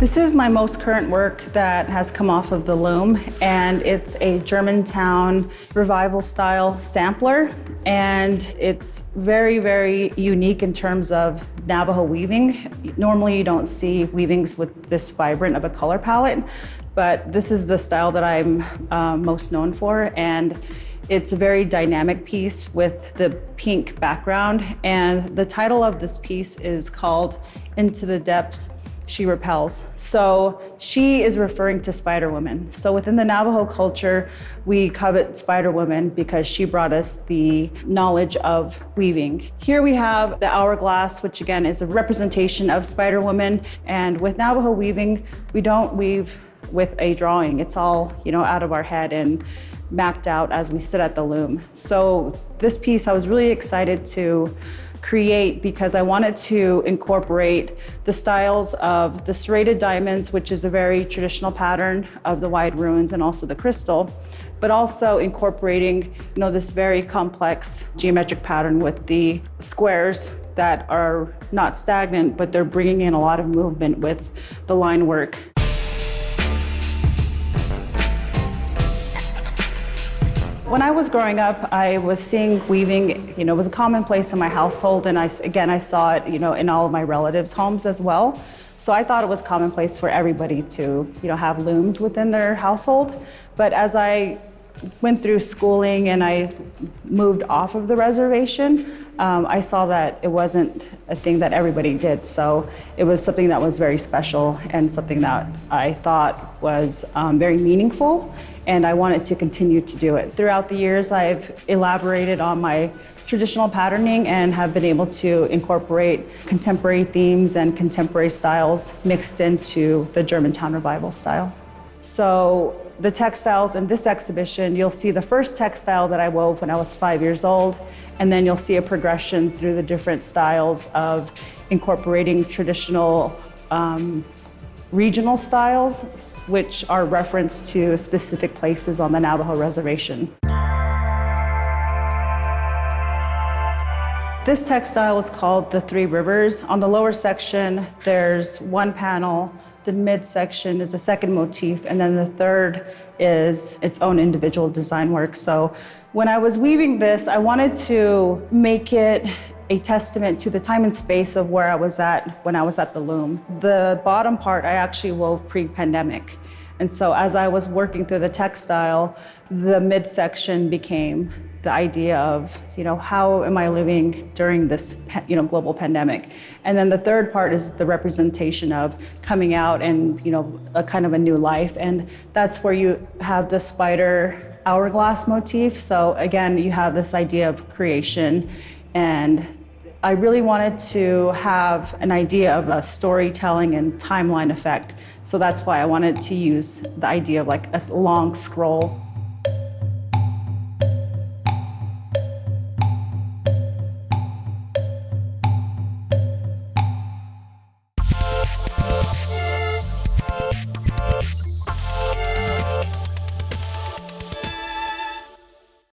This is my most current work that has come off of the loom, and it's a Germantown revival style sampler, and it's very, very unique in terms of Navajo weaving. Normally you don't see weavings with this vibrant of a color palette, but this is the style that I'm most known for, and it's a very dynamic piece with the pink background, and the title of this piece is called Into the Depths She Repels. So she is referring to Spider Woman. So within the Navajo culture, we covet Spider Woman because she brought us the knowledge of weaving. Here we have the hourglass, which again is a representation of Spider Woman. And with Navajo weaving, we don't weave with a drawing. It's all, out of our head and mapped out as we sit at the loom. So this piece I was really excited to create because I wanted to incorporate the styles of the serrated diamonds, which is a very traditional pattern of the wide ruins and also the crystal, but also incorporating, this very complex geometric pattern with the squares that are not stagnant, but they're bringing in a lot of movement with the line work. When I was growing up, I was seeing weaving, it was a commonplace in my household, and I saw it, in all of my relatives' homes as well. So I thought it was commonplace for everybody to, have looms within their household. But as I went through schooling and I moved off of the reservation, I saw that it wasn't a thing that everybody did. So it was something that was very special and something that I thought was very meaningful, and I wanted to continue to do it. Throughout the years, I've elaborated on my traditional patterning and have been able to incorporate contemporary themes and contemporary styles mixed into the Germantown revival style. So the textiles in this exhibition, you'll see the first textile that I wove when I was 5 years old, and then you'll see a progression through the different styles of incorporating traditional regional styles, which are referenced to specific places on the Navajo reservation. This textile is called the Three Rivers. On the lower section, there's one panel. The midsection is a second motif, and then the third is its own individual design work. So when I was weaving this, I wanted to make it a testament to the time and space of where I was at when I was at the loom. The bottom part I actually wove pre-pandemic. And so as I was working through the textile, the midsection became the idea of, how am I living during this, global pandemic? And then the third part is the representation of coming out and, a kind of a new life. And that's where you have the spider hourglass motif. So again, you have this idea of creation, and I really wanted to have an idea of a storytelling and timeline effect. So that's why I wanted to use the idea of like a long scroll.